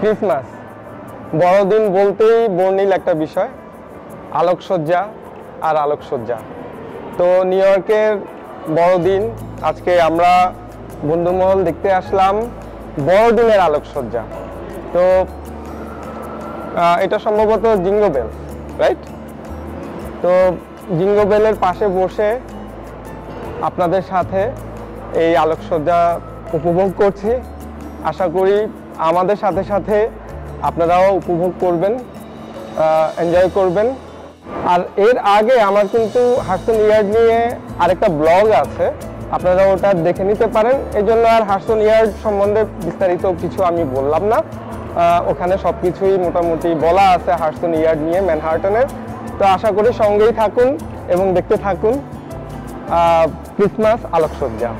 Christmas বড়দিন বলতেই বর্ণিল একটা বিষয়, আলোকসজ্জা আর আলোকসজ্জা। তো নিউ ইয়র্কের বড়দিন, আজকে আমরা বন্ধুমহল দেখতে আসলাম বড়দিনের আলোকসজ্জা। তো এটা সম্ভবত জিঙ্গো বেল, রাইট? তো জিঙ্গো বেলের পাশে বসে আপনাদের সাথে এই আলোকসজ্জা উপভোগ করছি। আশা করি আমাদের সাথে সাথে আপনারাও উপভোগ করবেন, এনজয় করবেন। আর এর আগে আমার কিন্তু হার্সন ইয়ার্ড নিয়ে আরেকটা ব্লগ আছে, আপনারা ওটা দেখে নিতে পারেন। এই জন্য আর হার্সন ইয়ার্ড সম্বন্ধে বিস্তারিত কিছু আমি বললাম না, ওখানে সব কিছুই মোটামুটি বলা আছে হার্সন ইয়ার্ড নিয়ে ম্যানহাটনের। তো আশা করি সঙ্গেই থাকুন এবং দেখতে থাকুন ক্রিসমাস আলোকসজ্জা।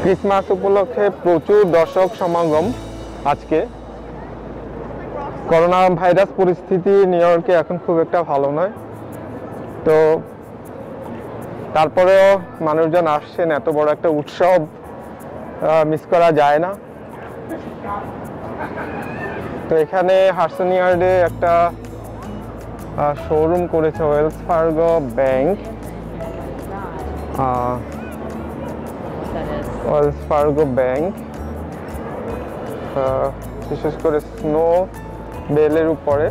ক্রিসমাস উপলক্ষে প্রচুর দর্শক সমাগম। আজকে করোনা ভাইরাস পরিস্থিতি নিউ ইয়র্কে এখন খুব একটা ভালো নয়, তো তারপরেও মানুষজন আসছেন। এত বড় একটা উৎসব মিস করা যায় না। তো এখানে হাডসন ইয়ার্ডে একটা শোরুম করেছে Wells Fargo bank. Wells Fargo bank বিশেষ করে স্নো বেলের উপরে,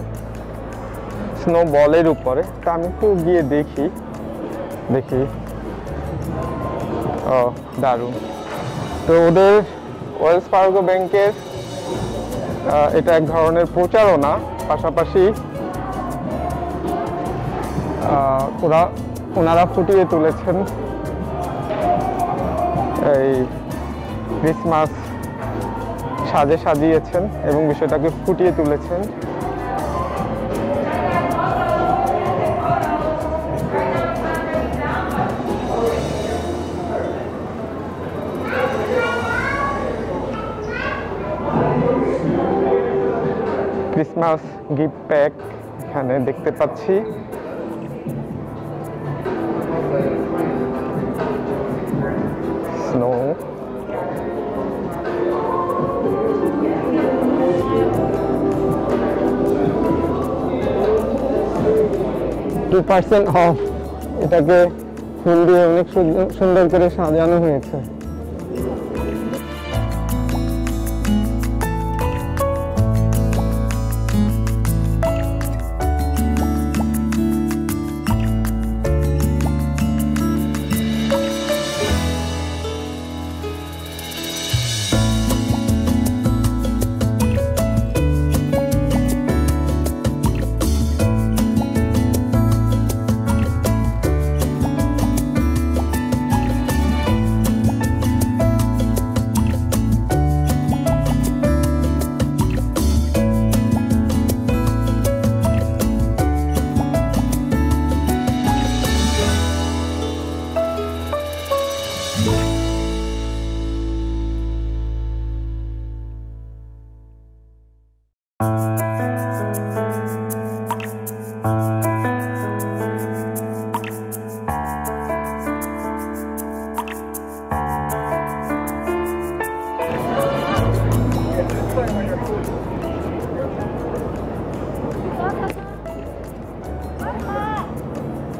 স্নো বলের উপরে। তো আমি একটু গিয়ে দেখি। ও দারুণ। তো ওদের ওয়েলস ফার্গো ব্যাংকের এটা এক ধরনের প্রচারণা, পাশাপাশি ওনারা ফুটিয়ে তুলেছেন এই ক্রিসমাস, সাজিয়েছেন এবং বিষয়টাকে ফুটিয়ে তুলেছেন। ক্রিসমাস গিফট প্যাক এখানে দেখতে পাচ্ছি। Snow, 2% of. এটাকে ফুল দিয়ে অনেক সুন্দর করে সাজানো হয়েছে।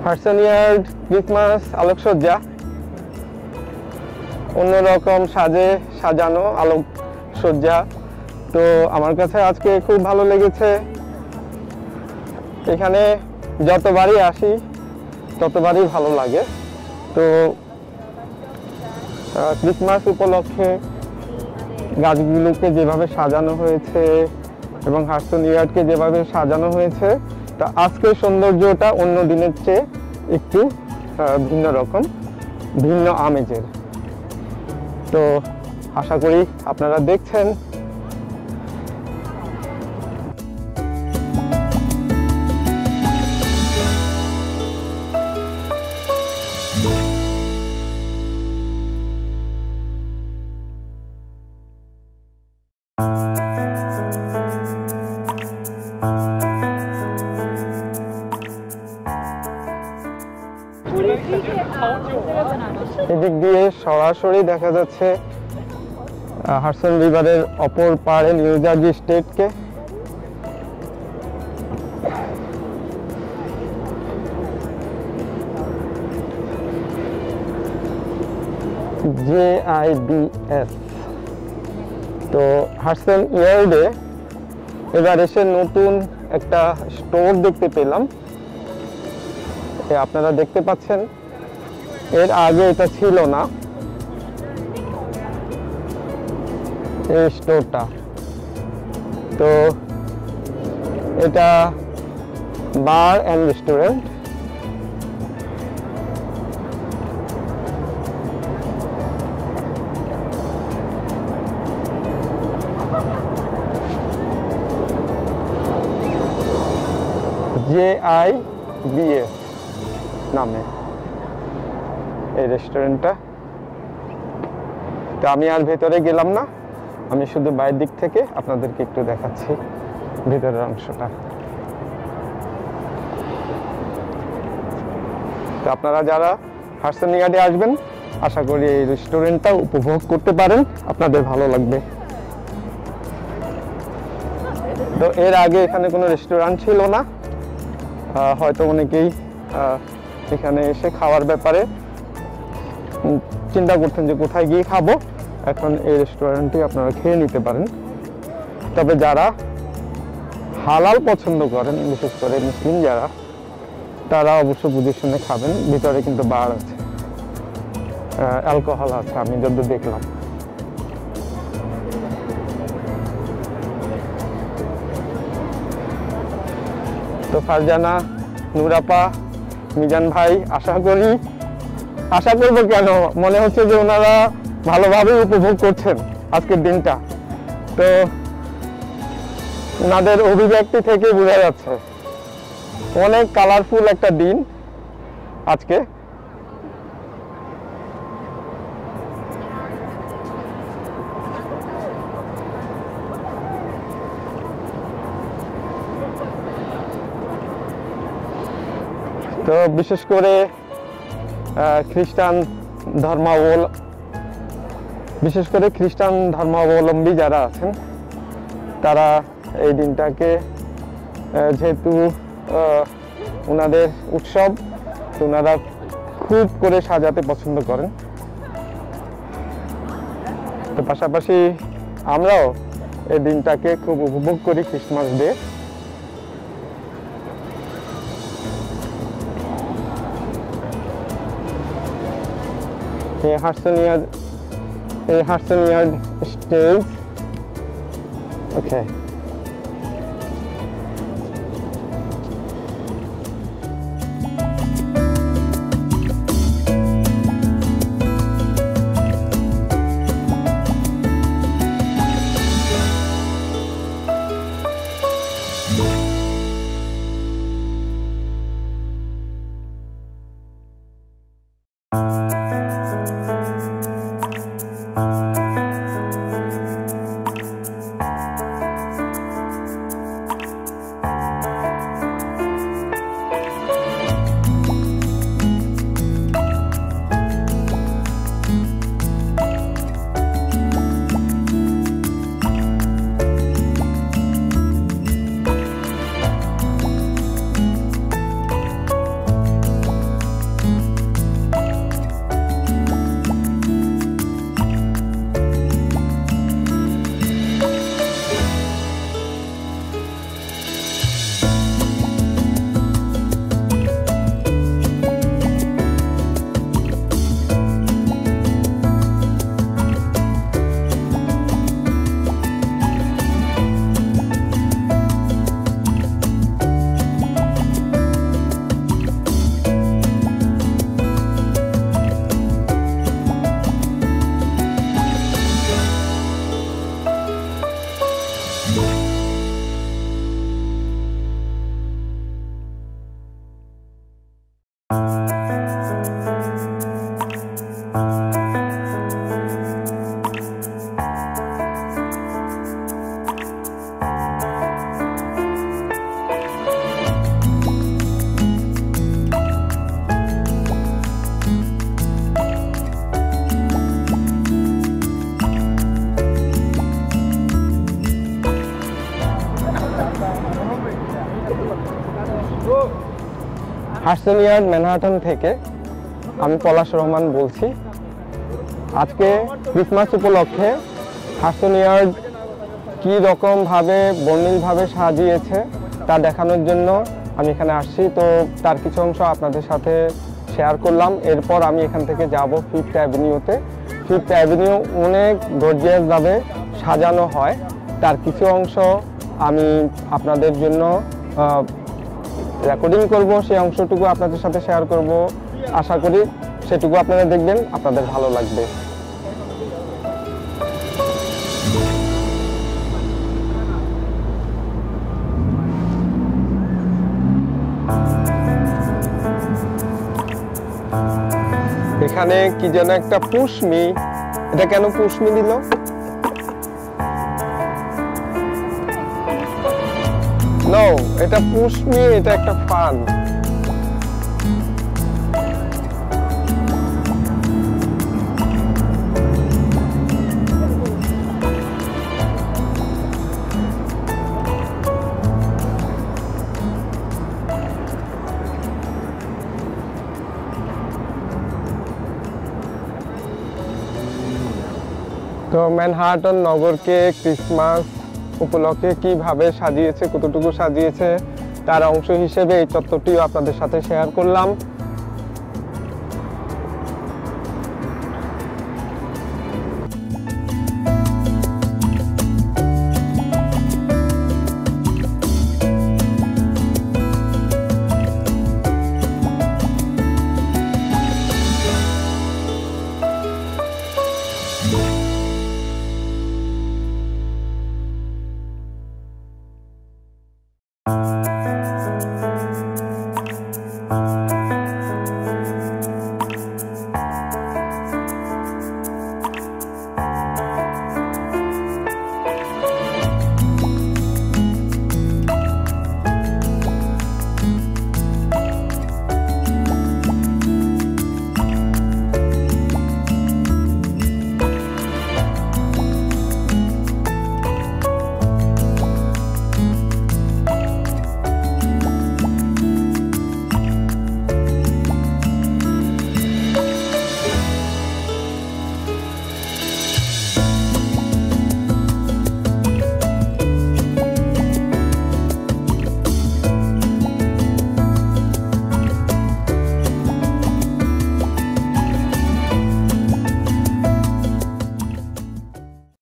হাডসন ইয়ার্ড ক্রিসমাস আলোকসজ্জা, অন্যরকম সাজানো আলোকসজ্জা। তো আমার কাছে আজকে খুব ভালো লেগেছে। এখানে যতবারই আসি ততবারই ভালো লাগে। তো ক্রিসমাস উপলক্ষে গাছগুলোকে যেভাবে সাজানো হয়েছে এবং হাডসন ইয়ার্ডকে যেভাবে সাজানো হয়েছে, তা আজকের সৌন্দর্যটা অন্য দিনের চেয়ে একটু ভিন্ন রকম, ভিন্ন আমেজের। তো আশা করি আপনারা দেখছেন। এদিক দিয়ে সরাসরি দেখা যাচ্ছে হাডসন রিভারের অপর পাড়ে নিউ জার্সি স্টেটকে। JIBS। তো হাডসন ইয়ার্ডে এবার এসে নতুন একটা স্টোর দেখতে পেলাম। আপনারা দেখতে পাচ্ছেন, এর আগে এটা ছিল না এই স্টোরটা। তো এটা বার অ্যান্ড রেস্টুরেন্ট। JIBS নামে এই রেস্টুরেন্টটা। তো আমি আর ভেতরে গেলাম না, আমি শুধু বাইরের দিক থেকে আপনাদেরকে একটু দেখাচ্ছি ভেতরের অংশটা। তো আপনারা যারা হাডসন ইয়ার্ডে আসবেন, আশা করি এই রেস্টুরেন্টটা উপভোগ করতে পারেন, আপনাদের ভালো লাগবে। তো এর আগে এখানে কোনো রেস্টুরেন্ট ছিল না, হয়তো অনেকেই এখানে এসে খাওয়ার ব্যাপারে চিন্তা করতেন যে কোথায় গিয়ে খাবো। এখন এই রেস্টুরেন্টে আপনারা খেয়ে নিতে পারেন। তবে যারা হালাল পছন্দ করেন, বিশেষ করে মুসলিম যারা, তারা অবশ্য বুঝে শুনে খাবেন। ভিতরে কিন্তু বার আছে, অ্যালকোহল আছে আমি যত দেখলাম। তো ফারজানা, নুরাপা, মিজান ভাই, আশা করবো কেন, মনে হচ্ছে যে ওনারা ভালোভাবে উপভোগ করছেন আজকের দিনটা। তো ওনাদের অভিব্যক্তি থেকে বোঝা যাচ্ছে অনেক কালারফুল একটা দিন আজকে। তো বিশেষ করে খ্রিস্টান ধর্মাবলম্বী যারা আছেন, তারা এই দিনটাকে যেহেতু ওনাদের উৎসব, ওনারা খুব করে সাজাতে পছন্দ করেন। তো পাশাপাশি আমরাও এই দিনটাকে খুব উপভোগ করি, Christmas day. Harson stage. Okay. Harson yard Manhattan থেকে আমি পলাশ রহমান বলছি। আজকে ক্রিসমাস উপলক্ষে হার্সন ইয়ার্ড কী রকমভাবে বর্ণিলভাবে সাজিয়েছে তা দেখানোর জন্য আমি এখানে আসছি। তো তার কিছু অংশ আপনাদের সাথে শেয়ার করলাম। এরপর আমি এখান থেকে যাব ফিফথ অ্যাভিনিউতে। ফিফথ অ্যাভিনিউ অনেক গর্জিয়াসভাবে সাজানো হয়, তার কিছু অংশ আমি আপনাদের জন্য রেকর্ডিং করব, সেই অংশটুকু আপনাদের সাথে শেয়ার করব। আশা করি সেটুকু আপনারা দেখবেন, আপনাদের ভালো লাগবে। এখানে কি যেন একটা পুষ্মি, এটা কেন পুষ্মি দিল? নো, এটা পুষ্মি, এটা একটা ফান। ম্যানহাটন নগরকে ক্রিসমাস উপলক্ষে কিভাবে সাজিয়েছে, কতটুকু সাজিয়েছে তার অংশ হিসেবে এই চত্বরটিও আপনাদের সাথে শেয়ার করলাম।